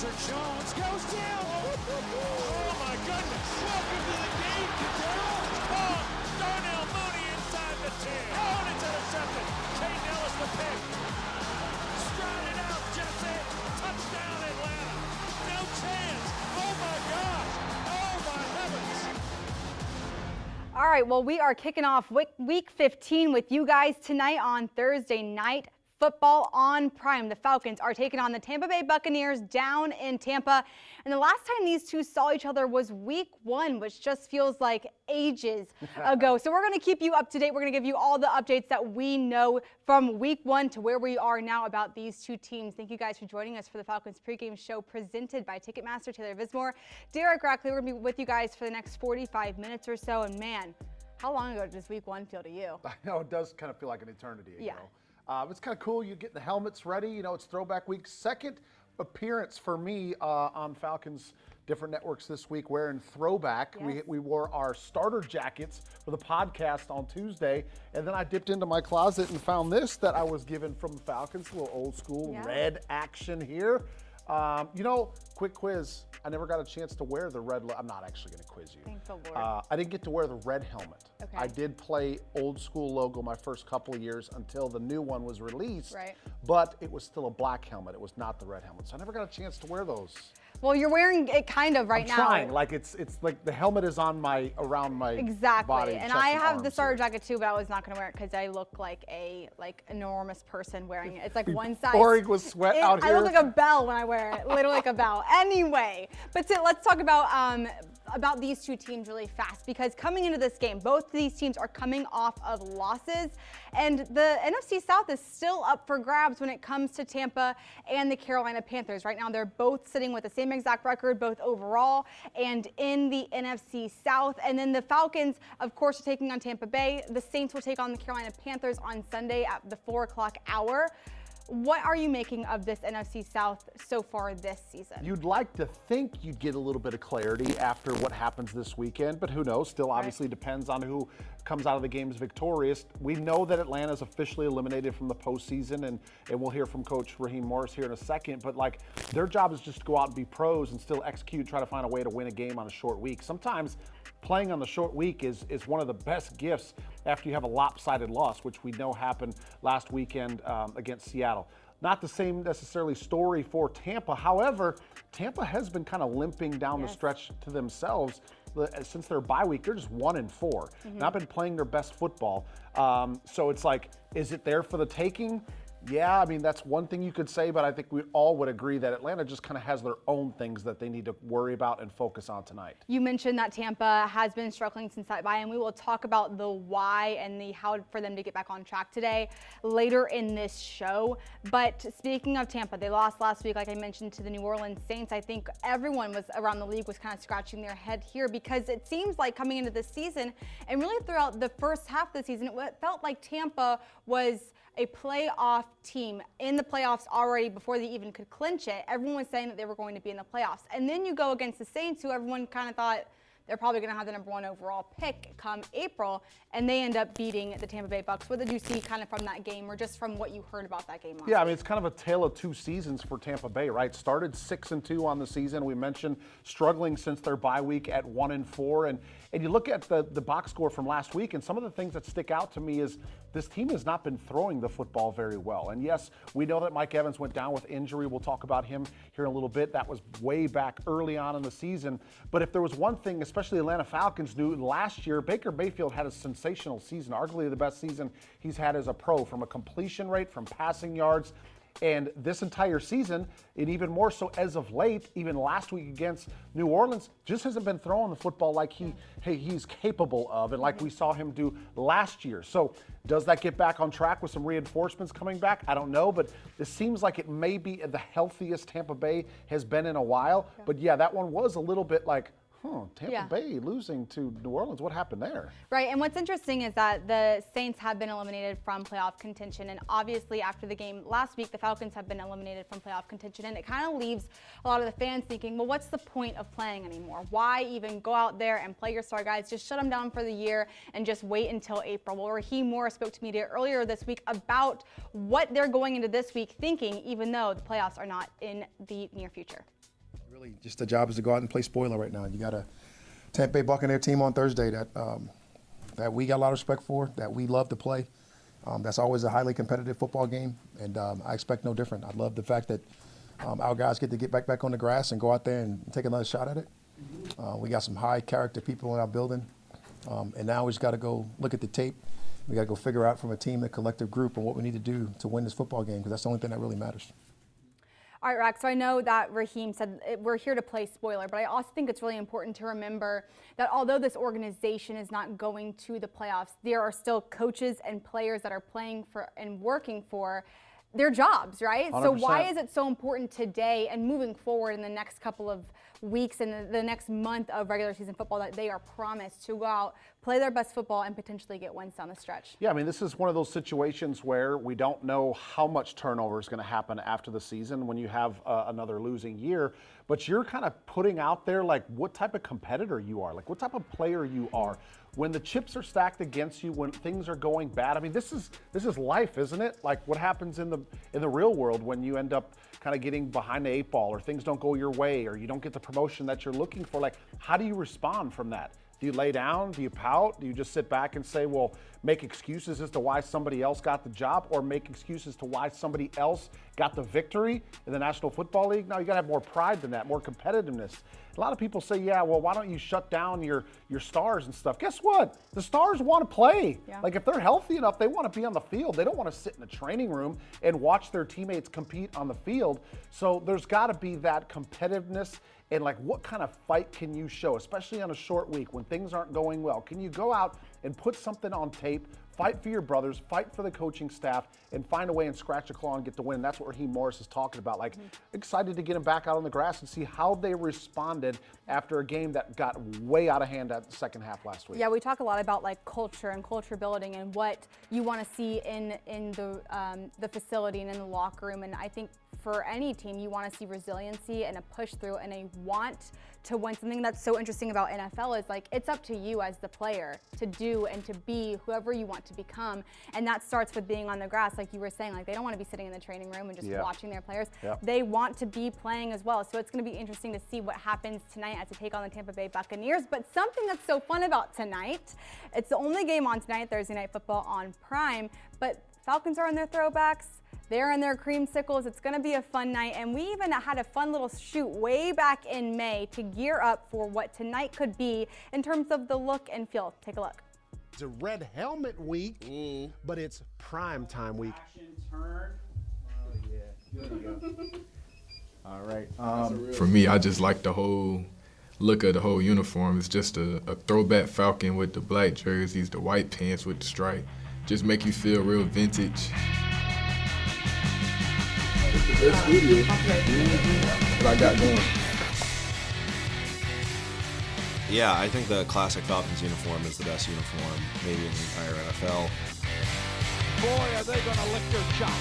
Jones goes down. Oh my goodness. Welcome to the game, Cadell. Oh, Darnell Mooney inside the 10. Oh, and it's intercepted. Kay Nellis the pick. Striding out, Jesse. Touchdown, Atlanta. No chance. Oh my gosh. Oh my heavens. All right, well, we are kicking off week 15 with you guys tonight on Thursday night. Football on Prime. The Falcons are taking on the Tampa Bay Buccaneers down in Tampa. And the last time these two saw each other was week 1, which just feels like ages ago. So we're going to keep you up to date. We're going to give you all the updates that we know from week 1 to where we are now about these two teams. Thank you guys for joining us for the Falcons pregame show presented by Ticketmaster. Taylor Vismor, Derek Rackley. We're going to be with you guys for the next 45 minutes or so. And man, how long ago does week 1 feel to you? I know, it does kind of feel like an eternity ago. Yeah. It's kind of cool. You get the helmets ready. You know, it's throwback week. Second appearance for me on Falcons different networks this week wearing throwback. Yes. We wore our starter jackets for the podcast on Tuesday. And then I dipped into my closet and found this that I was given from the Falcons. A little old school red action here. You know, quick quiz. I never got a chance to wear the red. I'm not actually going to quiz you. Thank the Lord. I didn't get to wear the red helmet. Okay. I did play old school logo my first couple of years until the new one was released. Right. But it was still a black helmet. It was not the red helmet. So I never got a chance to wear those. Well, you're wearing it kind of right now. I'm trying. Like it's like the helmet is on around my body. And I have the starter jacket too, but I was not going to wear it because I look like a enormous person wearing it. It's like one size. Pouring with sweat out here. I look like a bell when I wear it, literally like a bell. Anyway, but let's talk about these two teams really fast, because coming into this game, both of these teams are coming off of losses, and the NFC South is still up for grabs when it comes to Tampa and the Carolina Panthers. Right now, they're both sitting with the same exact record, both overall and in the NFC South. And then the Falcons, of course, are taking on Tampa Bay. The Saints will take on the Carolina Panthers on Sunday at the 4 o'clock hour. What are you making of this NFC South so far this season? You'd like to think you'd get a little bit of clarity after what happens this weekend, but who knows? Still obviously depends on who comes out of the games victorious. We know that Atlanta is officially eliminated from the postseason, and we'll hear from Coach Raheem Morris here in a second, but like their job is just to go out and be pros and still execute, try to find a way to win a game on a short week. Sometimes playing on the short week is one of the best gifts after you have a lopsided loss, which we know happened last weekend against Seattle. Not the same necessarily story for Tampa. However, Tampa has been kind of limping down the stretch to themselves. Since their bye week, they're just 1-4. Not been playing their best football. So it's like, is it there for the taking? Yeah, I mean, that's one thing you could say, but I think we all would agree that Atlanta just kind of has their own things that they need to worry about and focus on tonight. You mentioned that Tampa has been struggling since that bye, and we will talk about the why and the how for them to get back on track today later in this show. But speaking of Tampa, they lost last week, like I mentioned, to the New Orleans Saints. I think everyone was around the league was kind of scratching their head here, because it seems like coming into this season and really throughout the first half of the season, it felt like Tampa was a playoff team in the playoffs already before they even could clinch it. Everyone was saying that they were going to be in the playoffs. And then you go against the Saints, who everyone kind of thought they're probably going to have the #1 overall pick come April, and they end up beating the Tampa Bay Bucs. What did you see kind of from that game, or just from what you heard about that game last week? I mean, it's kind of a tale of two seasons for Tampa Bay, right? Started 6-2 on the season. We mentioned struggling since their bye week at 1-4. And you look at the box score from last week, and some of the things that stick out to me is this team has not been throwing the football very well. And yes, we know that Mike Evans went down with injury. We'll talk about him here in a little bit. That was way back early on in the season. But if there was one thing, especially Atlanta Falcons knew last year, Baker Mayfield had a sensational season, arguably the best season he's had as a pro, from a completion rate, from passing yards. And this entire season, and even more so as of late, even last week against New Orleans, just hasn't been throwing the football like he's capable of, and like we saw him do last year. So does that get back on track with some reinforcements coming back? I don't know, but it seems like it may be the healthiest Tampa Bay has been in a while. Yeah. But yeah, that one was a little bit like, Tampa Bay losing to New Orleans. What happened there? Right, and what's interesting is that the Saints have been eliminated from playoff contention, and obviously after the game last week, the Falcons have been eliminated from playoff contention, and it kind of leaves a lot of the fans thinking, well, what's the point of playing anymore? Why even go out there and play your star guys? Just shut them down for the year and just wait until April. Well, Raheem Morris spoke to media earlier this week about what they're going into this week thinking, even though the playoffs are not in the near future. Really, just the job is to go out and play spoiler right now. You got a Tampa Bay Buccaneer team on Thursday that we got a lot of respect for, that we love to play. That's always a highly competitive football game, and I expect no different. I love the fact that our guys get to get back on the grass and go out there and take another shot at it. We got some high-character people in our building, and now we just got to go look at the tape. We got to go figure out from a team, a collective group, and what we need to do to win this football game, because that's the only thing that really matters. All right, Rack, so I know that Raheem said we're here to play spoiler, but I also think it's really important to remember that although this organization is not going to the playoffs, there are still coaches and players that are playing for and working for their jobs, right? 100%. So why is it so important today and moving forward in the next couple of weeks and the next month of regular season football that they are promised to go out, play their best football, and potentially get wins down the stretch? Yeah, I mean, this is one of those situations where we don't know how much turnover is going to happen after the season when you have another losing year, but you're kind of putting out there like what type of competitor you are, like what type of player you are. When the chips are stacked against you, when things are going bad, I mean, this is life, isn't it? Like what happens in the real world when you end up kind of getting behind the 8 ball, or things don't go your way, or you don't get the promotion that you're looking for. Like, how do you respond from that? Do you lay down? Do you pout? Do you just sit back and say, well, make excuses as to why somebody else got the job, or make excuses to why somebody else got the victory in the National Football League? No, you got to have more pride than that, more competitiveness. A lot of people say, yeah, well, why don't you shut down your stars and stuff? Guess what? The stars want to play. Yeah. Like, if they're healthy enough, they want to be on the field. They don't want to sit in a training room and watch their teammates compete on the field. So there's got to be that competitiveness. And like, what kind of fight can you show, especially on a short week when things aren't going well? Can you go out and put something on tape, fight for your brothers, fight for the coaching staff, and find a way and scratch a claw and get the win? And that's what Raheem Morris is talking about. Like, excited to get him back out on the grass and see how they responded after a game that got way out of hand at the second half last week. Yeah, we talk a lot about like culture and culture building and what you want to see in the facility and in the locker room. And I think for any team, you want to see resiliency and a push through and a want to win. Something that's so interesting about NFL is like, it's up to you as the player to do and to be whoever you want to become. And that starts with being on the grass. Like you were saying, like they don't want to be sitting in the training room and just watching their players. They want to be playing as well. So it's going to be interesting to see what happens tonight as they take on the Tampa Bay Buccaneers. But something that's so fun about tonight, it's the only game on tonight, Thursday Night Football on Prime, but Falcons are in their throwbacks. They're in their creamsicles. It's going to be a fun night. And we even had a fun little shoot way back in May to gear up for what tonight could be in terms of the look and feel. Take a look. It's a red helmet week, but it's prime time week. Action, turn. Oh, yeah. There you go. All right. For me, I just like the whole look of the whole uniform. It's just a throwback Falcon with the black jerseys, the white pants with the stripe. Just make you feel real vintage. It's the best studio. What I got going. Yeah, I think the classic Falcons uniform is the best uniform maybe in the entire NFL. Boy, are they going to lick their chops.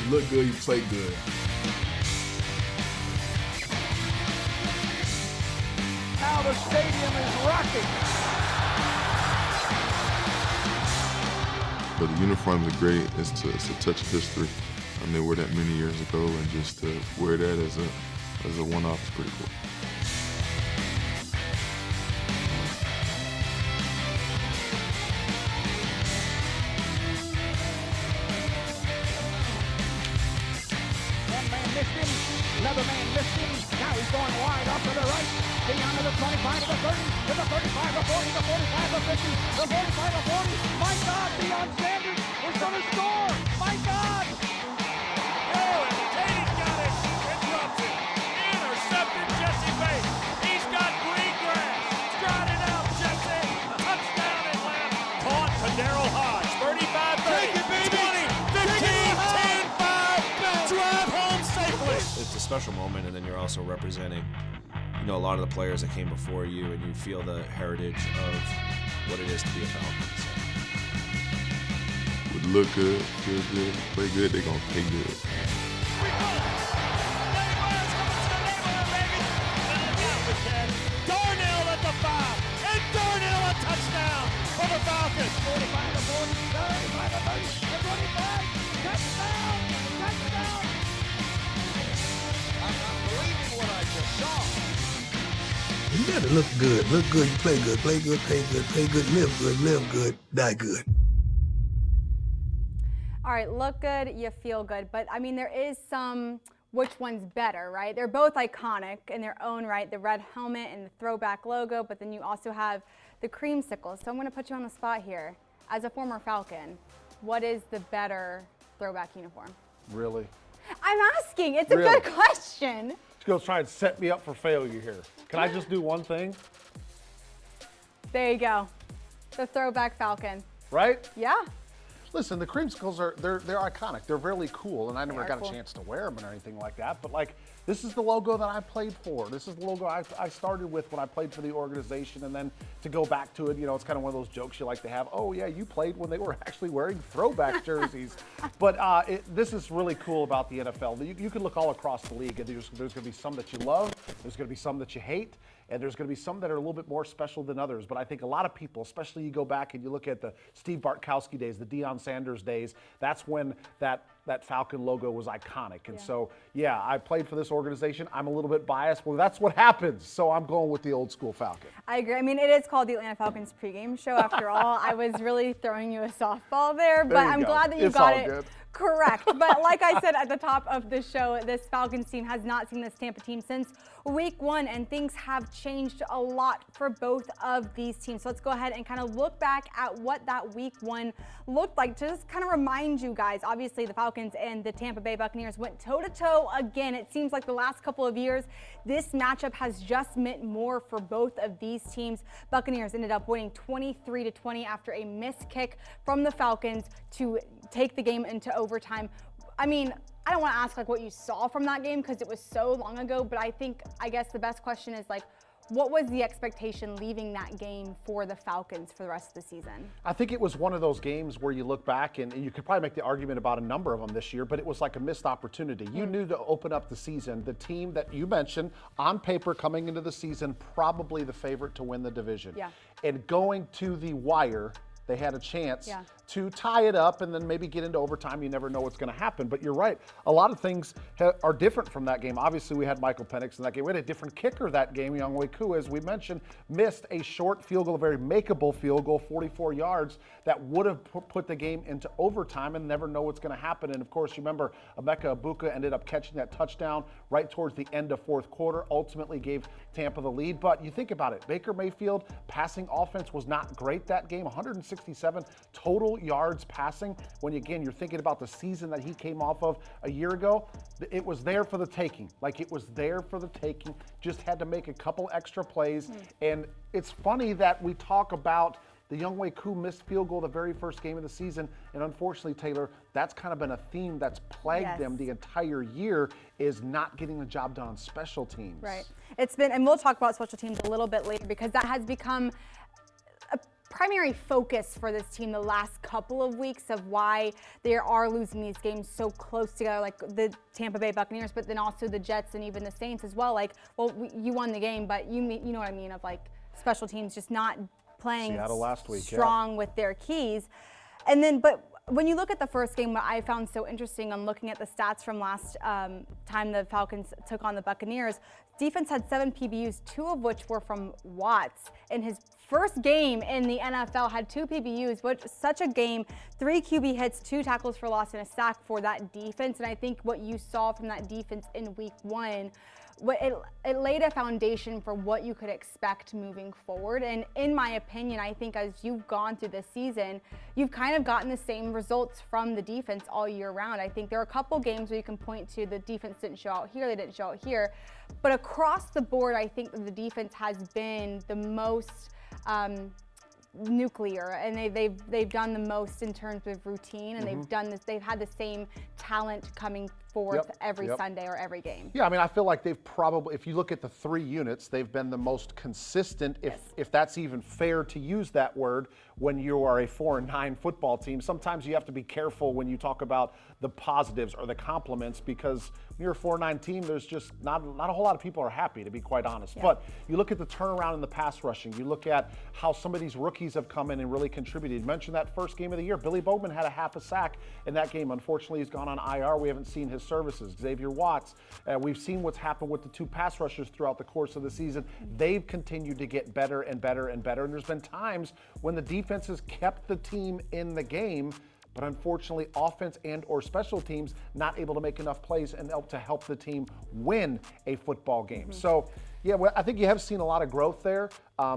You look good, you play good. Now the stadium is rocking. But the uniforms are great. It's a touch of history. They wore that many years ago, and just to wear that as a one-off is pretty cool. One man missed him, another man missed him. Now he's going wide off to the right, beyond to the 25 to the 30, to the 35 to 40, the 45 to 50, the 45 to 40. My God, Deion Sanders is going to score. My God. Oh, and Katie's got it. Interrupted. Intercepted Jesse Bates. He's got green grass. Striding out Jesse. Touchdown Atlanta. Caught to Darryl Hodge. 35 30. 20, 15, 10, 5. Drive home safely. It's a special moment, and then you're also representing, you know, a lot of the players that came before you, and you feel the heritage of what it is to be a Falcon. So. Would look good, feel good, play good, they're gonna pay good. Darnell at the 5, and Darnell a touchdown for the Falcons. 45 to 40, 35 to 30, 25, touchdown. You gotta look good, you play good, pay good, live good, die good. All right, look good, you feel good. But I mean, there is some which one's better, right? They're both iconic in their own right, the red helmet and the throwback logo, but then you also have the creamsicles. So I'm gonna put you on the spot here. As a former Falcon, what is the better throwback uniform? Really? I'm asking, it's a good question. She's gonna try and set me up for failure here. Can I just do one thing? There you go, the throwback Falcon. Right? Yeah. Listen, the creamsicles they're iconic. They're really cool, and I never got a chance to wear them or anything like that. But like, this is the logo that I played for. This is the logo I started with when I played for the organization, and then to go back to it, you know, it's kind of one of those jokes you like to have. Oh yeah, you played when they were actually wearing throwback jerseys. But this is really cool about the NFL. You can look all across the league, and there's going to be some that you love. There's going to be some that you hate. And there's going to be some that are a little bit more special than others. But I think a lot of people, especially you go back and you look at the Steve Bartkowski days, the Deion Sanders days, that's when that Falcon logo was iconic. And so, yeah, I played for this organization. I'm a little bit biased. Well, that's what happens. So I'm going with the old school Falcon. I agree. I mean, it is called the Atlanta Falcons pregame show after all. I was really throwing you a softball there, but I'm glad that you got it. Good. Correct. But like I said at the top of the show, this Falcons team has not seen this Tampa team since week 1, and things have changed a lot for both of these teams. So let's go ahead and kind of look back at what that week 1 looked like to just kind of remind you guys. Obviously, the Falcons and the Tampa Bay Buccaneers went toe-to-toe again. It seems like the last couple of years, this matchup has just meant more for both of these teams. Buccaneers ended up winning 23-20 after a missed kick from the Falcons to take the game into overtime. I mean, I don't want to ask like what you saw from that game because it was so long ago, but I guess the best question is like, what was the expectation leaving that game for the Falcons for the rest of the season? I think it was one of those games where you look back and you could probably make the argument about a number of them this year, but it was like a missed opportunity. You knew to open up the season, the team that you mentioned on paper coming into the season, probably the favorite to win the division. Yeah. And going to the wire, they had a chance to tie it up and then maybe get into overtime. You never know what's going to happen. But you're right. A lot of things are different from that game. Obviously, we had Michael Penix in that game. We had a different kicker that game. Younghoe Koo, as we mentioned, missed a short field goal, a very makeable field goal, 44 yards, that would have put the game into overtime and never know what's going to happen. And, of course, you remember Emeka Egbuka ended up catching that touchdown right towards the end of fourth quarter, ultimately gave Tampa the lead. But you think about it. Baker Mayfield passing offense was not great that game, 167 total yards passing. When, again, you're thinking about the season that he came off of a year ago, it was there for the taking. Like, it was there for the taking. Just had to make a couple extra plays. And it's funny that we talk about the Younghoe Koo missed field goal the very first game of the season. And unfortunately, Taylor, that's kind of been a theme that's plagued them the entire year, is not getting the job done on special teams. Right. It's been, and we'll talk about special teams a little bit later because that has become a primary focus for this team the last couple of weeks of why they are losing these games so close together, like the Tampa Bay Buccaneers, but then also the Jets and even the Saints as well. Like, well, you won the game, but you know what I mean, of like special teams just not playing last week, strong with their keys. And then, but when you look at the first game, what I found so interesting on looking at the stats from last time the Falcons took on the Buccaneers, defense had 7 PBUs, 2 of which were from Watts. In his first game in the NFL, had 2 PBUs, which such a game, 3 QB hits, 2 tackles for loss, and a sack for that defense. And I think what you saw from that defense in week 1, it laid a foundation for what you could expect moving forward. And in my opinion, I think as you've gone through this season, you've kind of gotten the same results from the defense all year round. I think there are a couple games where you can point to the defense didn't show out here, they didn't show out here. But across the board, I think that the defense has been the most nuclear, and they've done the most in terms of routine, and they've had the same talent coming forth every Sunday or every game. Yeah, I mean, I feel like they've probably, if you look at the 3 units, they've been the most consistent, if that's even fair to use that word, when you are a 4-9 football team. Sometimes you have to be careful when you talk about the positives or the compliments, because when you're a 4-9 team, there's just not a whole lot of people are happy, to be quite honest. Yeah. But you look at the turnaround in the pass rushing. You look at how some of these rookies have come in and really contributed. You mentioned that first game of the year. Billy Bowman had a half a sack in that game. Unfortunately, he's gone on IR. We haven't seen his services. Xavier Watts, we've seen what's happened with the 2 pass rushers throughout the course of the season. They've continued to get better and better and better. And there's been times when the defense has kept the team in the game, but unfortunately offense and or special teams not able to make enough plays and help the team win a football game. So yeah, well, I think you have seen a lot of growth there.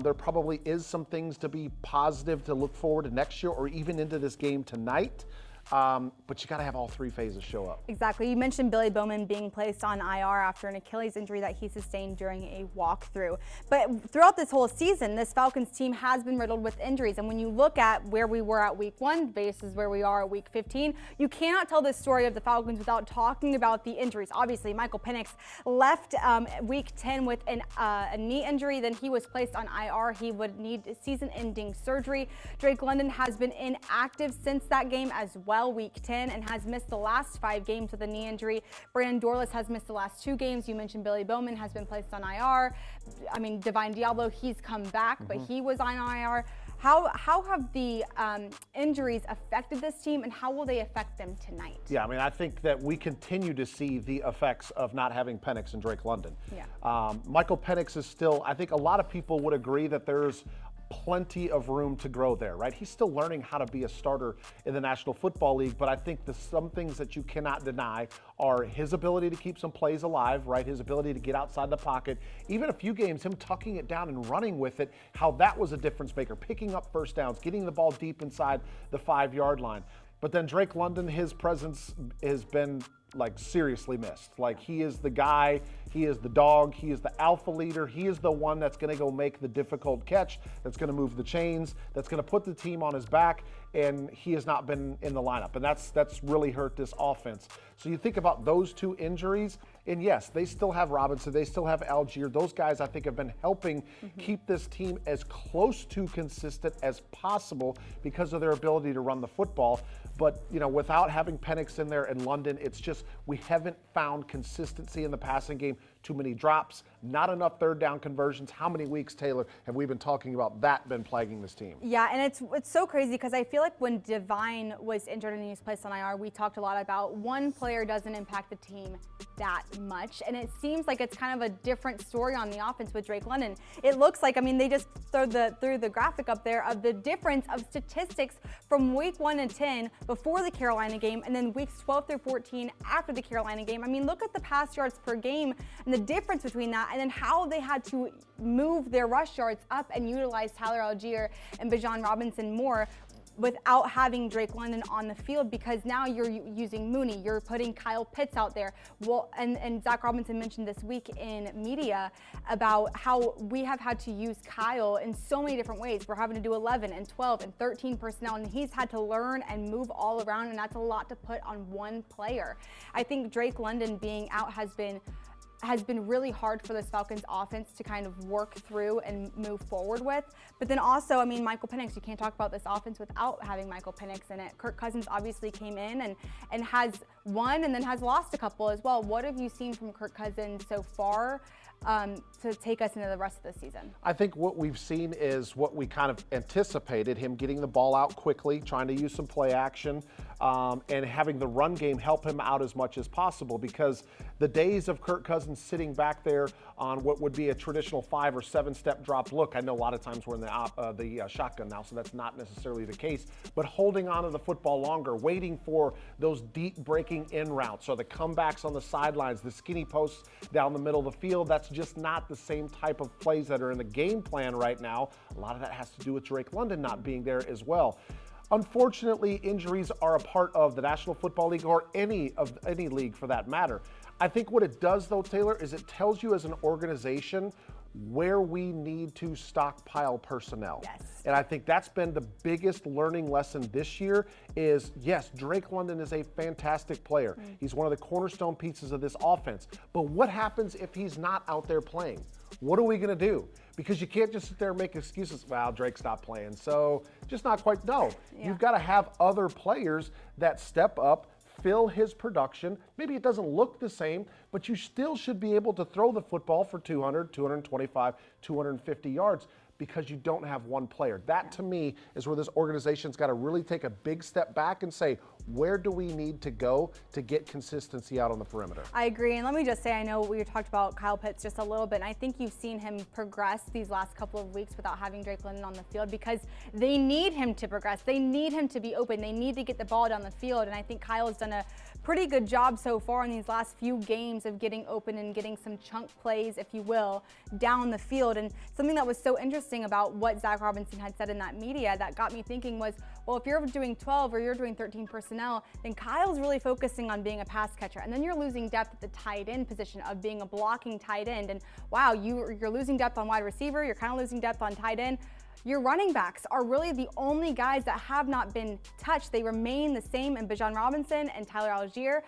There probably is some things to be positive to look forward to next year or even into this game tonight. But you got to have all 3 phases show up. Exactly. You mentioned Billy Bowman being placed on IR after an Achilles injury that he sustained during a walkthrough. But throughout this whole season, this Falcons team has been riddled with injuries. And when you look at where we were at week 1 versus where we are at week 15, you cannot tell the story of the Falcons without talking about the injuries. Obviously, Michael Penix left week 10 with a knee injury. Then he was placed on IR. He would need season-ending surgery. Drake London has been inactive since that game as well. Week 10, and has missed the last 5 games with a knee injury. Brandon Dorless has missed the last 2 games. You mentioned Billy Bowman has been placed on IR. I mean, Divine Diablo, he's come back, but he was on IR. How have the injuries affected this team, and how will they affect them tonight? Yeah, I mean, I think that we continue to see the effects of not having Penix and Drake London. Yeah. Michael Penix is still, I think a lot of people would agree that there's plenty of room to grow there, right? He's still learning how to be a starter in the National Football League, but I think some things that you cannot deny are his ability to keep some plays alive, right? His ability to get outside the pocket. Even a few games, him tucking it down and running with it, how that was a difference maker, picking up first downs, getting the ball deep inside the 5-yard line. But then Drake London, his presence has been like seriously missed. Like, he is the guy, he is the dog, he is the alpha leader, he is the one that's gonna go make the difficult catch, that's gonna move the chains, that's gonna put the team on his back, and he has not been in the lineup. And that's really hurt this offense. So you think about those 2 injuries, and yes, they still have Robinson, they still have Algier. Those guys, I think, have been helping keep this team as close to consistent as possible because of their ability to run the football. But, you know, without having Penix in there and London, it's just we haven't found consistency in the passing game. Too many drops, not enough 3rd down conversions. How many weeks, Taylor, have we been talking about that been plaguing this team? Yeah, and it's so crazy because I feel like when Divine was injured and he was placed on IR, we talked a lot about one player doesn't impact the team that much. And it seems like it's kind of a different story on the offense with Drake London. It looks like, I mean, they just threw the graphic up there of the difference of statistics from week 1 and 10 before the Carolina game and then weeks 12 through 14 after the Carolina game. I mean, look at the pass yards per game and the difference between that, and then how they had to move their rush yards up and utilize Tyler Algier and Bijan Robinson more without having Drake London on the field, because now you're using Mooney, you're putting Kyle Pitts out there. Well, and Zach Robinson mentioned this week in media about how we have had to use Kyle in so many different ways. We're having to do 11 and 12 and 13 personnel, and he's had to learn and move all around, and that's a lot to put on one player. I think Drake London being out has been really hard for this Falcons offense to kind of work through and move forward with. But then also, I mean, Michael Penix, you can't talk about this offense without having Michael Penix in it. Kirk Cousins obviously came in and has won and then has lost a couple as well. What have you seen from Kirk Cousins so far to take us into the rest of the season? I think what we've seen is what we kind of anticipated, him getting the ball out quickly, trying to use some play action, and having the run game help him out as much as possible, because the days of Kirk Cousins sitting back there on what would be a traditional 5 or 7 step drop look, I know a lot of times we're in the shotgun now, so that's not necessarily the case, but holding on to the football longer, waiting for those deep breaking in routes, or the comebacks on the sidelines, the skinny posts down the middle of the field, that's just not the same type of plays that are in the game plan right now. A lot of that has to do with Drake London not being there as well. Unfortunately, injuries are a part of the National Football League, or any league for that matter. I think what it does, though, Taylor, is it tells you as an organization where we need to stockpile personnel. Yes. And I think that's been the biggest learning lesson this year is, yes, Drake London is a fantastic player. He's one of the cornerstone pieces of this offense. But what happens if he's not out there playing? What are we going to do? Because you can't just sit there and make excuses. Well, Drake's not playing, so just not quite. No, you've got to have other players that step up, fill his production. Maybe it doesn't look the same, but you still should be able to throw the football for 200, 225, 250 yards because you don't have one player. That, to me, is where this organization's got to really take a big step back and say, where do we need to go to get consistency out on the perimeter? I agree. And let me just say, I know we talked about Kyle Pitts just a little bit, and I think you've seen him progress these last couple of weeks without having Drake London on the field because they need him to progress. They need him to be open. They need to get the ball down the field. And I think Kyle's done a pretty good job so far in these last few games of getting open and getting some chunk plays, if you will, down the field. And something that was so interesting about what Zach Robinson had said in that media that got me thinking was, well, if you're doing 12 or you're doing 13 personnel, then Kyle's really focusing on being a pass catcher. And then you're losing depth at the tight end position of being a blocking tight end. And wow, you're losing depth on wide receiver. You're kind of losing depth on tight end. Your running backs are really the only guys that have not been touched. They remain the same in Bijan Robinson and Tyler Algier.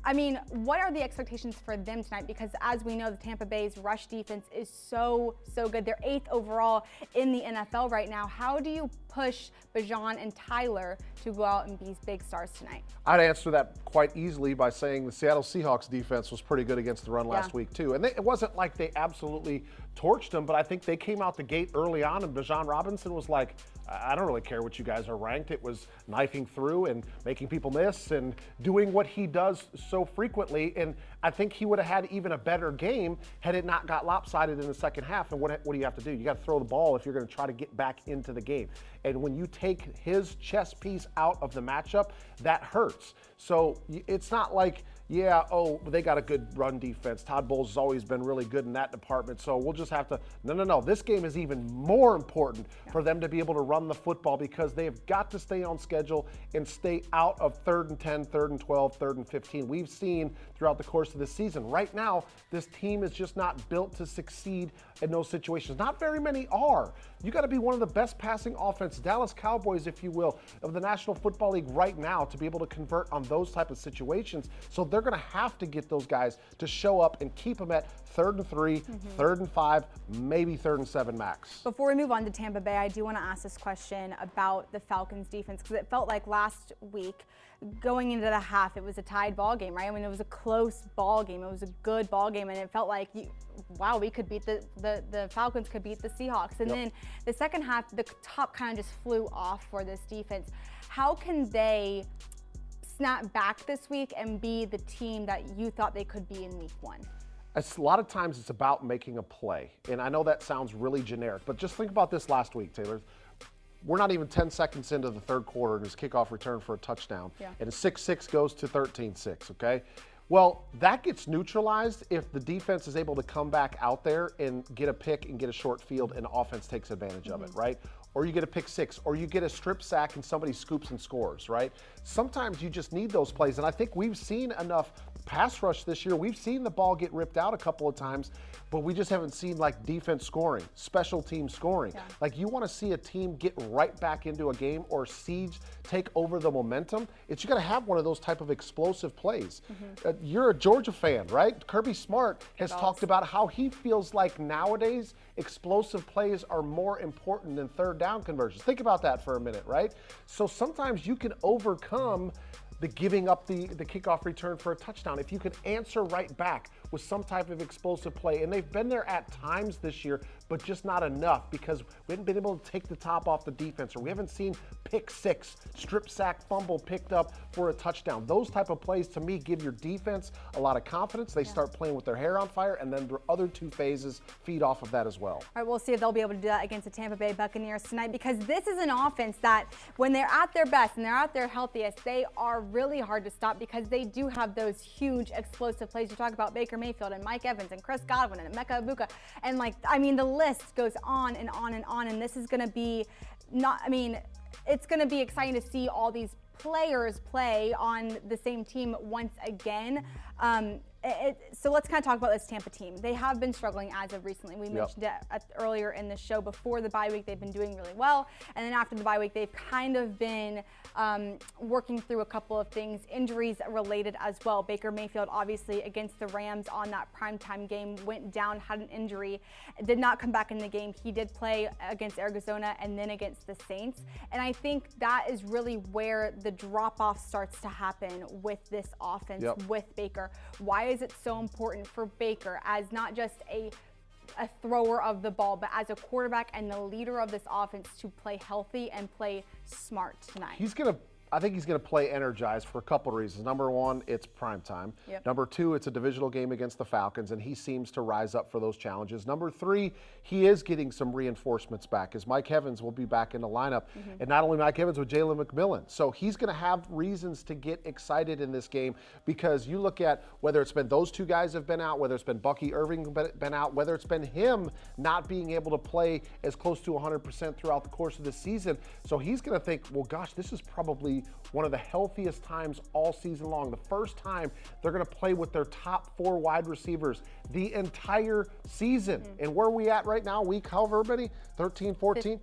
I mean, what are the expectations for them tonight? Because as we know, the Tampa Bay's rush defense is so good. They're 8th overall in the NFL right now. How do you push Bijan and Tyler to go out and be big stars tonight? I'd answer that quite easily by saying the Seattle Seahawks defense was pretty good against the run last week too. And it wasn't like they absolutely torched them, but I think they came out the gate early on and Bijan Robinson was like, I don't really care what you guys are ranked. It was knifing through and making people miss and doing what he does so frequently. And I think he would have had even a better game had it not got lopsided in the second half. And what do you have to do? You got to throw the ball if you're going to try to get back into the game. And when you take his chess piece out of the matchup, that hurts. So it's not like, they got a good run defense. Todd Bowles has always been really good in that department. So we'll just have to, no. This game is even more important for them to be able to run the football because they have got to stay on schedule and stay out of 3rd and 10, 3rd and 12, 3rd and 15. We've seen throughout the course of the season. Right now, this team is just not built to succeed in those situations. Not very many are. You got to be one of the best passing offenses, Dallas Cowboys, if you will, of the National Football League right now to be able to convert on those type of situations. So they're going to have to get those guys to show up and keep them at 3rd and 3, 3rd and 5, maybe 3rd and 7 max. Before we move on to Tampa Bay, I do want to ask this question about the Falcons defense because it felt like last week going into the half, it was a tied ball game, right? I mean, it was a close ball game. It was a good ball game, and it felt like, we could beat the Falcons could beat the Seahawks. And then the second half, the top kind of just flew off for this defense. How can they snap back this week and be the team that you thought they could be in week 1? A lot of times it's about making a play. And I know that sounds really generic, but just think about this last week, Taylor. We're not even 10 seconds into the third quarter and his kickoff return for a touchdown. And a 6-6 goes to 13-6, okay? Well, that gets neutralized if the defense is able to come back out there and get a pick and get a short field and the offense takes advantage of it, right? Or you get a pick 6, or you get a strip sack and somebody scoops and scores, right? Sometimes you just need those plays, and I think we've seen enough pass rush this year. We've seen the ball get ripped out a couple of times, but we just haven't seen like defense scoring, special team scoring. Like you want to see a team get right back into a game or siege, take over the momentum. You got to have one of those type of explosive plays. You're a Georgia fan, right? Kirby Smart has talked about how he feels like nowadays explosive plays are more important than third down conversions. Think about that for a minute, right? So sometimes you can overcome the giving up the kickoff return for a touchdown if you can answer right back with some type of explosive play. And they've been there at times this year, but just not enough because we haven't been able to take the top off the defense, or we haven't seen pick 6, strip sack, fumble picked up for a touchdown. Those type of plays, to me, give your defense a lot of confidence. They start playing with their hair on fire, and then the other 2 phases feed off of that as well. All right, we'll see if they'll be able to do that against the Tampa Bay Buccaneers tonight, because this is an offense that when they're at their best and they're at their healthiest, they are really hard to stop because they do have those huge explosive plays. You talk about Baker Mayfield and Mike Evans and Chris Godwin and Emeka Egbuka, and the list goes on and on and on, and this is going to be it's going to be exciting to see all these players play on the same team once again. So let's kind of talk about this Tampa team. They have been struggling as of recently. We mentioned it earlier in the show. Before the bye week, they've been doing really well. And then after the bye week, they've kind of been working through a couple of things, injuries related as well. Baker Mayfield, obviously, against the Rams on that primetime game, went down, had an injury, did not come back in the game. He did play against Arizona and then against the Saints. And I think that is really where the drop-off starts to happen with this offense, with Baker. Why is it so important for Baker as not just a thrower of the ball, but as a quarterback and the leader of this offense to play healthy and play smart tonight? I think he's going to play energized for a couple of reasons. Number one, it's prime time. Number two, it's a divisional game against the Falcons, and he seems to rise up for those challenges. Number three, he is getting some reinforcements back, as Mike Evans will be back in the lineup. And not only Mike Evans, but Jalen McMillan. So he's going to have reasons to get excited in this game, because you look at whether it's been those two guys have been out, whether it's been Bucky Irving been out, whether it's been him not being able to play as close to 100% throughout the course of the season. So he's going to think, well, gosh, this is probably one of the healthiest times all season long. The first time they're going to play with their top 4 wide receivers the entire season. And where are we at right now? Week however many? 13, 14?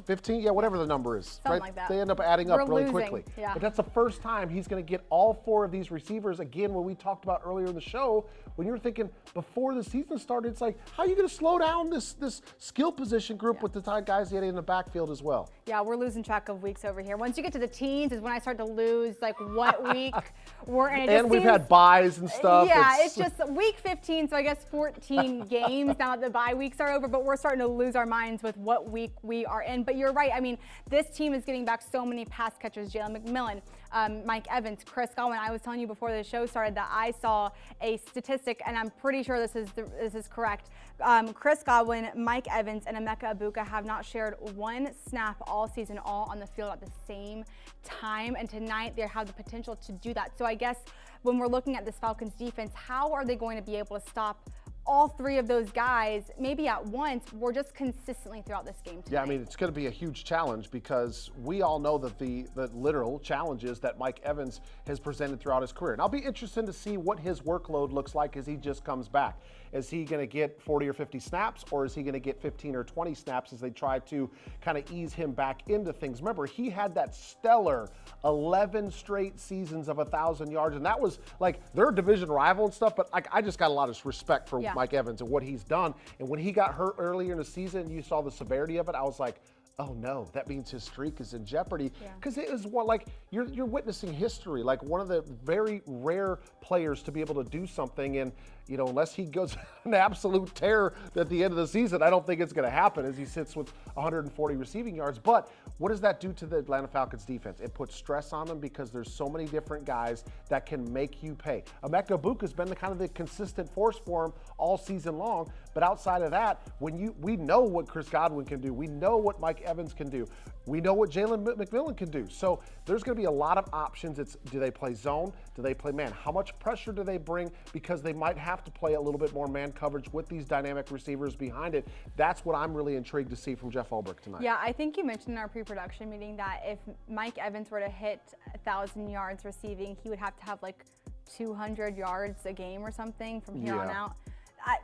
15? Yeah, whatever the number is. Something like that. They end up adding up really losing. quickly. Yeah. But that's the first time he's going to get all 4 of these receivers. Again, when we talked about earlier in the show, when you were thinking before the season started, it's like, how are you going to slow down this skill position group with the guys getting in the backfield as well? Yeah, we're losing track of weeks over here. Once you get to the teens is when I start to lose, like, what week we're in. And we've had buys and stuff. Yeah, it's just week 15, so I guess 14 games now that the bye weeks are over, but we're starting to lose our minds with what week we are in. But you're right. I mean, this team is getting back so many pass catchers. Jalen McMillan, Mike Evans, Chris Godwin. I was telling you before the show started that I saw a statistic, and I'm pretty sure this is correct. Chris Godwin, Mike Evans, and Emeka Egbuka have not shared one snap all season, all on the field at the same time. And tonight they have the potential to do that. So I guess when we're looking at this Falcons defense, how are they going to be able to stop all 3 of those guys maybe at once, or just consistently throughout this game tonight? Yeah, I mean, it's going to be a huge challenge, because we all know that the literal challenges that Mike Evans has presented throughout his career. And I'll be interested to see what his workload looks like as he just comes back. Is he going to get 40 or 50 snaps, or is he going to get 15 or 20 snaps as they try to kind of ease him back into things? Remember, he had that stellar 11 straight seasons of 1,000 yards, and that was like their division rival and stuff, but I just got a lot of respect for Mike Evans and what he's done. And when he got hurt earlier in the season, you saw the severity of it, I was like, oh no, that means his streak is in jeopardy. Because it is like you're witnessing history, like one of the very rare players to be able to do something. And you know, unless he goes an absolute tear at the end of the season, I don't think it's going to happen, as he sits with 140 receiving yards. But what does that do to the Atlanta Falcons defense? It puts stress on them, because there's so many different guys that can make you pay. Emeka Egbuka has been the consistent force for him all season long. But outside of that, we know what Chris Godwin can do. We know what Mike Evans can do. We know what Jalen McMillan can do. So there's going to be a lot of options. It's, do they play zone? Do they play man? How much pressure do they bring? Because they might have to play a little bit more man coverage with these dynamic receivers behind it. That's what I'm really intrigued to see from Jeff Ulbrich tonight. Yeah, I think you mentioned in our pre-production meeting that if Mike Evans were to hit 1,000 yards receiving, he would have to have like 200 yards a game or something from here on out.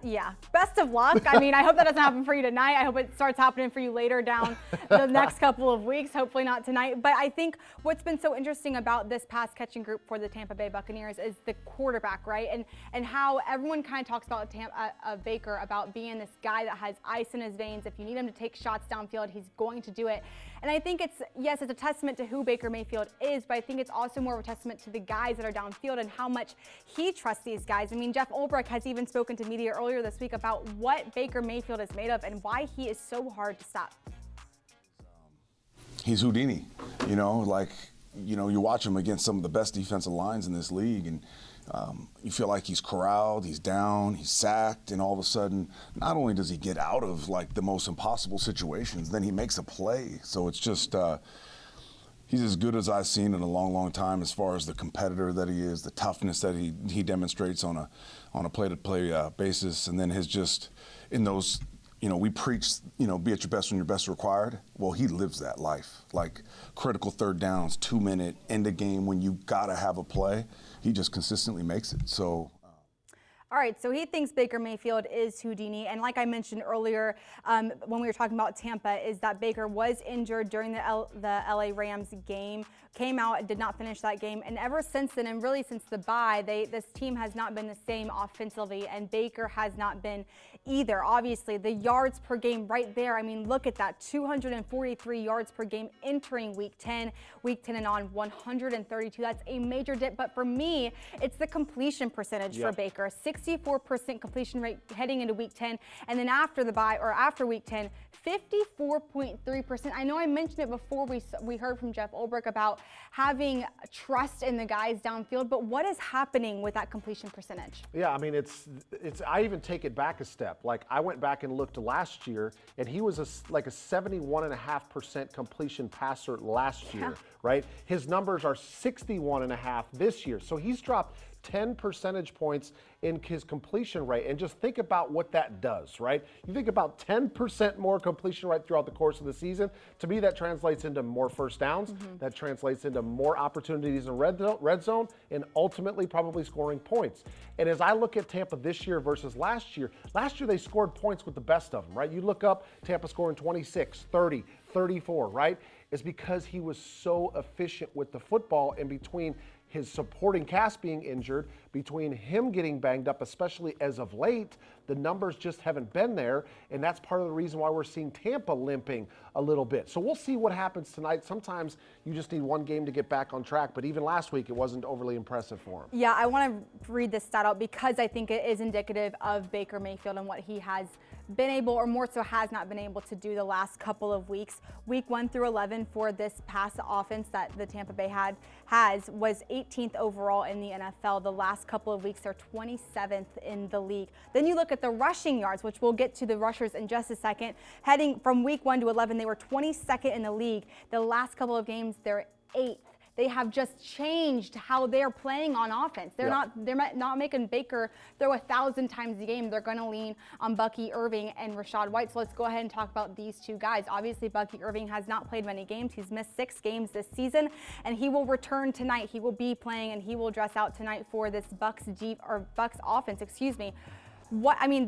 Yeah, best of luck. I mean, I hope that doesn't happen for you tonight. I hope it starts happening for you later down the next couple of weeks, hopefully not tonight. But I think what's been so interesting about this pass catching group for the Tampa Bay Buccaneers is the quarterback, right? And how everyone kind of talks about Baker, about being this guy that has ice in his veins. If you need him to take shots downfield, he's going to do it. And I think it's a testament to who Baker Mayfield is, but I think it's also more of a testament to the guys that are downfield and how much he trusts these guys. I mean, Jeff Ulbrich has even spoken to media earlier this week about what Baker Mayfield is made of and why he is so hard to stop. He's Houdini, you watch him against some of the best defensive lines in this league, and you feel like he's corralled, he's down, he's sacked, and all of a sudden, not only does he get out of like the most impossible situations, then he makes a play. So it's just, he's as good as I've seen in a long, long time as far as the competitor that he is, the toughness that he demonstrates on a play-to-play basis, and then his just in those. We preach, be at your best when your best required. Well, he lives that life. Like critical third downs, 2-minute, end of game when you got to have a play. He just consistently makes it. So. All right, so he thinks Baker Mayfield is Houdini, and like I mentioned earlier when we were talking about Tampa, is that Baker was injured during the LA Rams game, came out, did not finish that game, and ever since then, and really since the bye, this team has not been the same offensively, and Baker has not been either. Obviously, the yards per game right there, I mean, look at that, 243 yards per game entering Week 10 and on 132. That's a major dip, but for me, it's the completion percentage for Baker. 64% completion rate heading into Week 10, and then after the bye, or after Week 10, 54.3%. I know I mentioned it before. We heard from Jeff Ulbrich about having trust in the guys downfield, but what is happening with that completion percentage? Yeah, I mean, it's. I even take it back a step. Like, I went back and looked last year, and he was like a 71.5% completion passer last year, right? His numbers are 61.5 this year, so he's dropped 10 percentage points in his completion rate. And just think about what that does, right? You think about 10% more completion rate throughout the course of the season. To me, that translates into more first downs. That translates into more opportunities in red zone, and ultimately probably scoring points. And as I look at Tampa this year versus last year they scored points with the best of them, right? You look up Tampa scoring 26, 30, 34, right? It's because he was so efficient with the football, in between his supporting cast being injured, between him getting banged up, especially as of late, the numbers just haven't been there, and that's part of the reason why we're seeing Tampa limping a little bit. So we'll see what happens tonight. Sometimes you just need one game to get back on track, but even last week it wasn't overly impressive for him. Yeah, I want to read this stat out because I think it is indicative of Baker Mayfield and what he has been able, or more so has not been able to do the last couple of weeks. Week 1 through 11 for this pass offense that the Tampa Bay was 18th overall in the NFL. The last couple of weeks, they're 27th in the league. Then you look at the rushing yards, which we'll get to the rushers in just a second. Heading from week 1 to 11, they were 22nd in the league. The last couple of games, they're 8th. They have just changed how they're playing on offense. They're not making Baker throw 1,000 times a game. They're going to lean on Bucky Irving and Rachaad White. So let's go ahead and talk about these two guys. Obviously, Bucky Irving has not played many games. He's missed 6 games this season, and he will return tonight. He will be playing, and he will dress out tonight for this Bucks offense.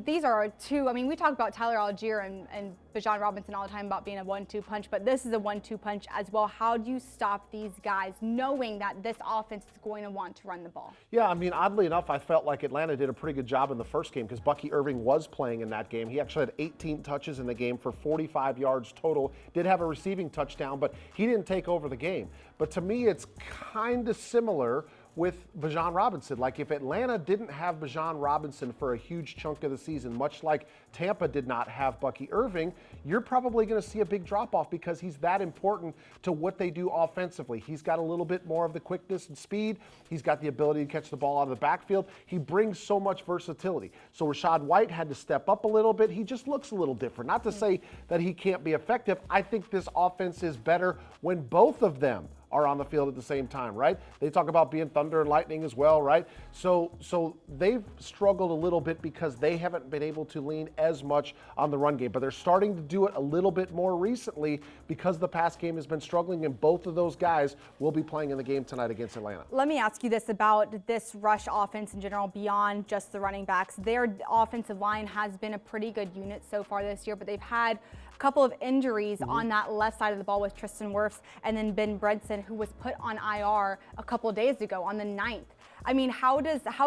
These are two. I mean, we talk about Tyler Algier and Bijan Robinson all the time about being a 1-2 punch, but this is a 1-2 punch as well. How do you stop these guys knowing that this offense is going to want to run the ball? Yeah, I mean, oddly enough, I felt like Atlanta did a pretty good job in the first game because Bucky Irving was playing in that game. He actually had 18 touches in the game for 45 yards total. Did have a receiving touchdown, but he didn't take over the game. But to me, it's kind of similar with Bijan Robinson. Like, if Atlanta didn't have Bijan Robinson for a huge chunk of the season, much like Tampa did not have Bucky Irving, you're probably going to see a big drop-off because he's that important to what they do offensively. He's got a little bit more of the quickness and speed. He's got the ability to catch the ball out of the backfield. He brings so much versatility. So Rachaad White had to step up a little bit. He just looks a little different. Not to say that he can't be effective. I think this offense is better when both of them are on the field at the same time, right? They talk about being thunder and lightning as well, right? So they've struggled a little bit because they haven't been able to lean as much on the run game, but they're starting to do it a little bit more recently because the pass game has been struggling, and both of those guys will be playing in the game tonight against Atlanta. Let me ask you this about this rush offense in general, beyond just the running backs. Their offensive line has been a pretty good unit so far this year, but they've had couple of injuries on that left side of the ball with Tristan Wirfs and then Ben Bredson, who was put on IR a couple of days ago on the 9th. I mean, how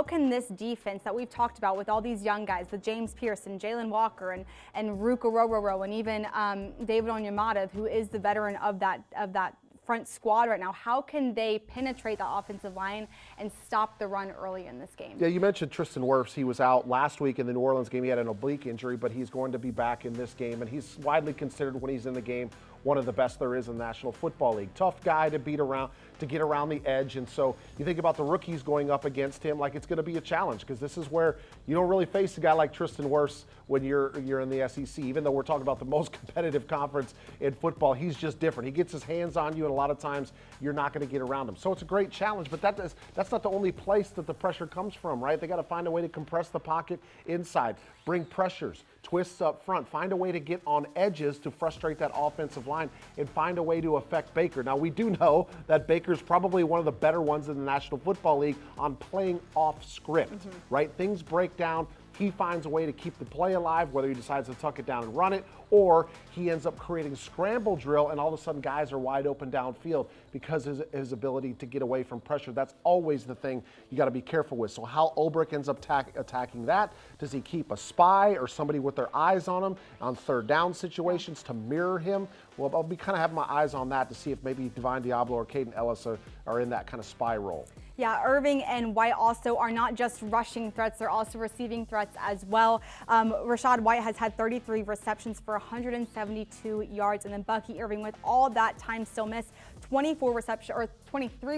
can this defense that we've talked about with all these young guys, with James Pierce and Jalen Walker and Ruka Rororo and even David Onyemata, who is the veteran of that front squad right now, how can they penetrate the offensive line and stop the run early in this game? Yeah, you mentioned Tristan Wirfs. He was out last week in the New Orleans game. He had an oblique injury, but he's going to be back in this game, and he's widely considered, when he's in the game, one of the best there is in the National Football League. Tough guy to beat around, to get around the edge, and so you think about the rookies going up against him, like it's going to be a challenge, because this is where you don't really face a guy like Tristan Wirfs when you're in the SEC. Even though we're talking about the most competitive conference in football, he's just different. He gets his hands on you, and a lot of times you're not going to get around him. So it's a great challenge, but that's not the only place that the pressure comes from, right? They got to find a way to compress the pocket inside, bring pressures. twists up front. Find a way to get on edges to frustrate that offensive line and find a way to affect Baker. Now, we do know that Baker's probably one of the better ones in the National Football League on playing off script, right? Things break down. He finds a way to keep the play alive, whether he decides to tuck it down and run it, or he ends up creating scramble drill, and all of a sudden guys are wide open downfield because of his ability to get away from pressure. That's always the thing you got to be careful with. So how Ulbrich ends up attacking that, does he keep a spy or somebody with their eyes on him on third down situations to mirror him? Well, I'll be kind of having my eyes on that to see if maybe Divine Diablo or Caden Ellis are in that kind of spy role. Yeah, Irving and White also are not just rushing threats, they're also receiving threats as well. Rachaad White has had 33 receptions for 172 yards, and then Bucky Irving, with all that time still missed, 23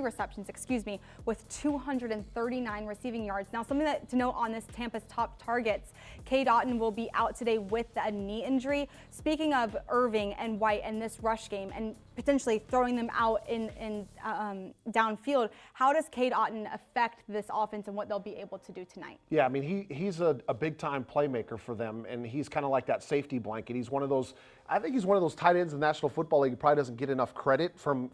receptions, with 239 receiving yards. Now, something to note on this Tampa's top targets, Cade Otton will be out today with a knee injury. Speaking of Irving and White and this rush game and potentially throwing them out in downfield, how does Cade Otton affect this offense and what they'll be able to do tonight? Yeah, I mean, he's a big-time playmaker for them, and he's kind of like that safety blanket. He's one of those, I think he's one of those tight ends in the National Football League who probably doesn't get enough credit from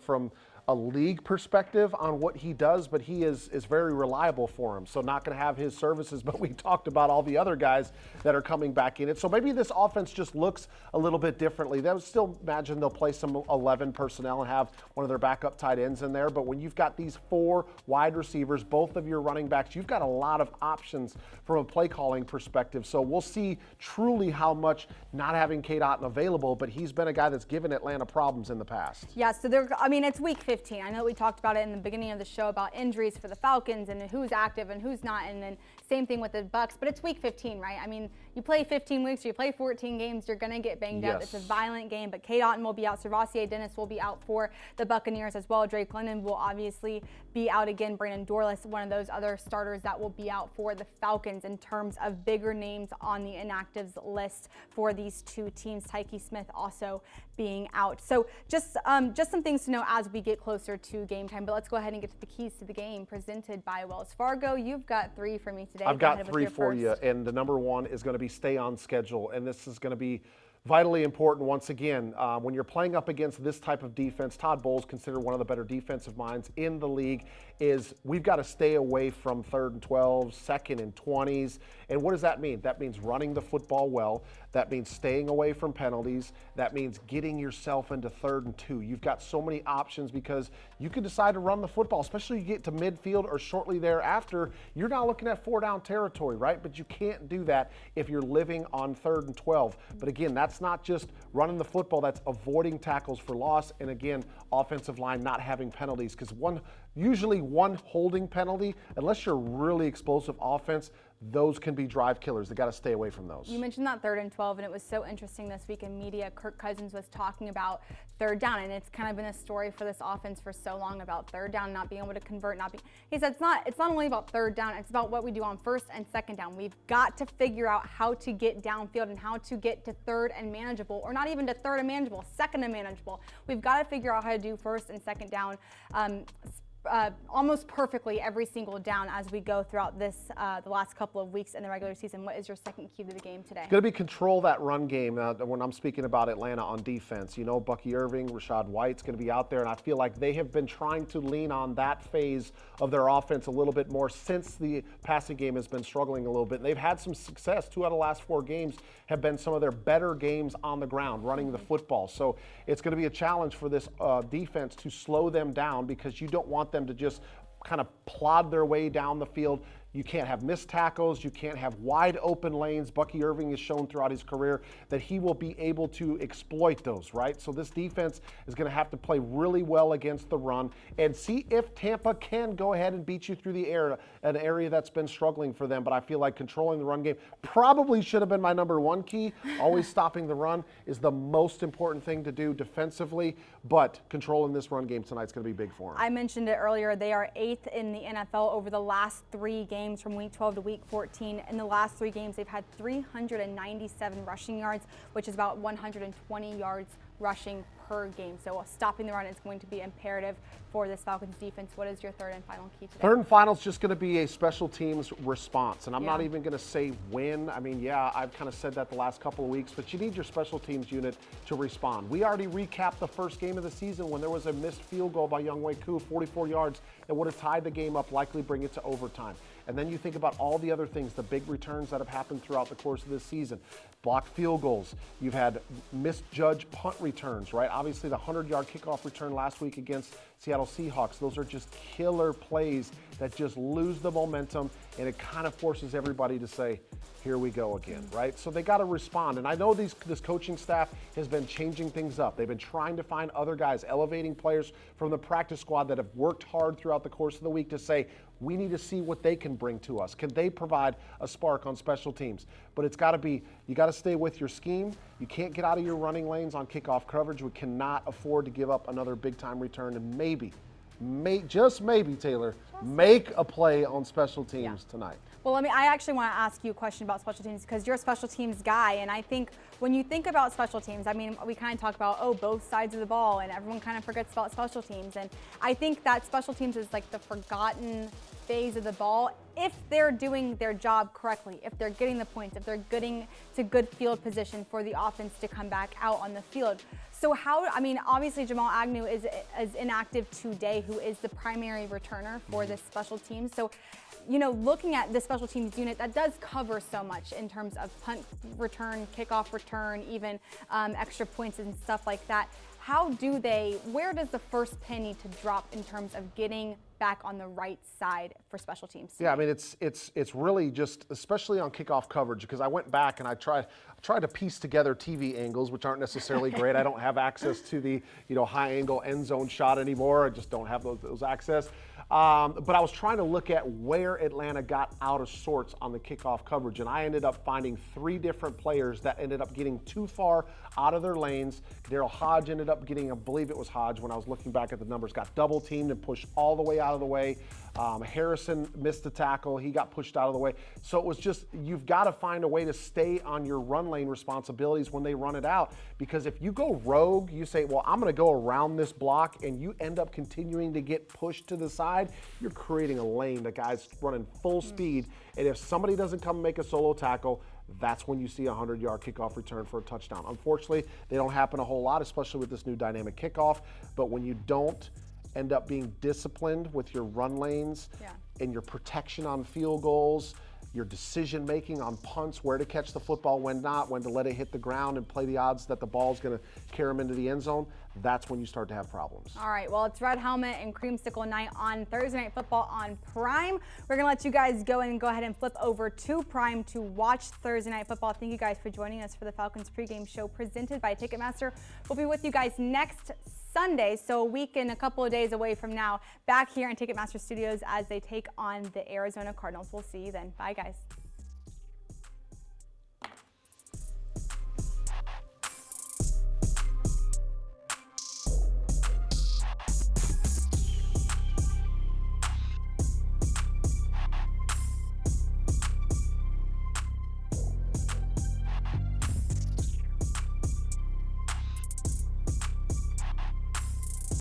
a league perspective on what he does, but he is very reliable for him. So not going to have his services, but we talked about all the other guys that are coming back in it. So maybe this offense just looks a little bit differently. They would still imagine they'll play some 11 personnel and have one of their backup tight ends in there. But when you've got these 4 wide receivers, both of your running backs, you've got a lot of options from a play calling perspective. So we'll see truly how much not having Cade Otton available, but he's been a guy that's given Atlanta problems in the past. Yeah, so it's week 15. I know we talked about it in the beginning of the show about injuries for the Falcons and who's active and who's not, and then same thing with the Bucs, but it's week 15, right? I mean, you play 15 weeks, you play 14 games, you're going to get banged up. It's a violent game, but Cade Otton will be out. Servassier Dennis will be out for the Buccaneers as well. Drake London will obviously be out again. Brandon Dorless, one of those other starters that will be out for the Falcons in terms of bigger names on the inactives list for these two teams. Tyke Smith also being out. So just some things to know as we get closer to game time, but let's go ahead and get to the keys to the game presented by Wells Fargo. You've got 3 for me today. I've got 3 for you, and the number 1 is going to be stay on schedule, and this is going to be vitally important once again. When you're playing up against this type of defense, Todd Bowles, considered one of the better defensive minds in the league, is we've got to stay away from 3rd and 12, 2nd and 20s. And what does that mean? That means running the football well. That means staying away from penalties. That means getting yourself into 3rd and 2. You've got so many options because you can decide to run the football, especially you get to midfield or shortly thereafter. You're now looking at 4-down territory, right? But you can't do that if you're living on 3rd and 12. But again, that's not just running the football, that's avoiding tackles for loss. And again, offensive line not having penalties, because usually one holding penalty, unless you're really explosive offense, those can be drive killers. They got to stay away from those. You mentioned that 3rd and 12, and it was so interesting this week in media. Kirk Cousins was talking about 3rd down, and it's kind of been a story for this offense for so long about 3rd down, not being able to convert, he said it's not only about 3rd down, it's about what we do on 1st and 2nd down. We've got to figure out how to get downfield and how to get to 3rd and manageable, or not even to 3rd and manageable, 2nd and manageable. We've got to figure out how to do 1st and 2nd down almost perfectly every single down as we go throughout the last couple of weeks in the regular season. What is your second key to the game today? It's going to be control that run game. When I'm speaking about Atlanta on defense, Bucky Irving, Rachaad White's going to be out there, and I feel like they have been trying to lean on that phase of their offense a little bit more since the passing game has been struggling a little bit. And they've had some success. 2 out of the last 4 games have been some of their better games on the ground, running the football. So it's going to be a challenge for this defense to slow them down, because you don't want them to just kind of plod their way down the field. You can't have missed tackles. You can't have wide open lanes. Bucky Irving has shown throughout his career that he will be able to exploit those, right? So this defense is going to have to play really well against the run and see if Tampa can go ahead and beat you through the air, an area that's been struggling for them. But I feel like controlling the run game probably should have been my number 1 key. Always stopping the run is the most important thing to do defensively, but controlling this run game tonight is going to be big for them. I mentioned it earlier. They are 8th in the NFL over the last 3 games games from week 12 to week 14. In the last 3 games, they've had 397 rushing yards, which is about 120 yards rushing per game. So stopping the run is going to be imperative for this Falcons defense. What is your third and final key today? Third and final is just going to be a special teams response. And I'm not even going to say when. I mean, yeah, I've kind of said that the last couple of weeks, but you need your special teams unit to respond. We already recapped the first game of the season when there was a missed field goal by Younghoe Koo, 44 yards, that would have tied the game up, likely bring it to overtime. And then you think about all the other things, the big returns that have happened throughout the course of this season. Blocked field goals. You've had misjudged punt returns, right? Obviously, the 100-yard kickoff return last week against Seattle Seahawks. Those are just killer plays that just lose the momentum, and it kind of forces everybody to say, here we go again, right? So they got to respond. And I know this coaching staff has been changing things up. They've been trying to find other guys, elevating players from the practice squad that have worked hard throughout the course of the week to say, we need to see what they can bring to us. Can they provide a spark on special teams? But it's got to be, you got to stay with your scheme. You can't get out of your running lanes on kickoff coverage. We cannot afford to give up another big-time return. And maybe, just maybe, Taylor, make a play on special teams tonight. Well, I actually want to ask you a question about special teams because you're a special teams guy. And I think when you think about special teams, I mean, we kind of talk about, both sides of the ball, and everyone kind of forgets about special teams. And I think that special teams is like the forgotten phase of the ball if they're doing their job correctly, if they're getting the points, if they're getting to good field position for the offense to come back out on the field. So obviously Jamal Agnew is inactive today, who is the primary returner for this special team. So, looking at the special teams unit, that does cover so much in terms of punt return, kickoff return, even extra points and stuff like that. Where does the first pin need to drop in terms of getting back on the right side for special teams today? Yeah, I mean, it's really just, especially on kickoff coverage, because I went back and I tried to piece together TV angles, which aren't necessarily great. I don't have access to the high angle end zone shot anymore. I just don't have those access. But I was trying to look at where Atlanta got out of sorts on the kickoff coverage, and I ended up finding 3 different players that ended up getting too far out of their lanes. Daryl Hodge ended up getting, I believe it was Hodge when I was looking back at the numbers, got double teamed and pushed all the way out of the way. Harrison missed the tackle. He got pushed out of the way. So it was just, you've got to find a way to stay on your run lane responsibilities when they run it out. Because if you go rogue, you say, well, I'm going to go around this block, and you end up continuing to get pushed to the side, you're creating a lane. The guy's running full speed. And if somebody doesn't come make a solo tackle, that's when you see a 100-yard kickoff return for a touchdown. Unfortunately, they don't happen a whole lot, especially with this new dynamic kickoff. But when you don't end up being disciplined with your run lanes and your protection on field goals, your decision making on punts, where to catch the football, when not, when to let it hit the ground and play the odds that the ball's going to carry them into the end zone, that's when you start to have problems. All right, well, it's Red Helmet and Creamsicle Night on Thursday Night Football on Prime. We're going to let you guys go ahead and flip over to Prime to watch Thursday Night Football. Thank you guys for joining us for the Falcons pregame show presented by Ticketmaster. We'll be with you guys next Sunday, so a week and a couple of days away from now, back here in Ticketmaster Studios as they take on the Arizona Cardinals. We'll see you then. Bye, guys.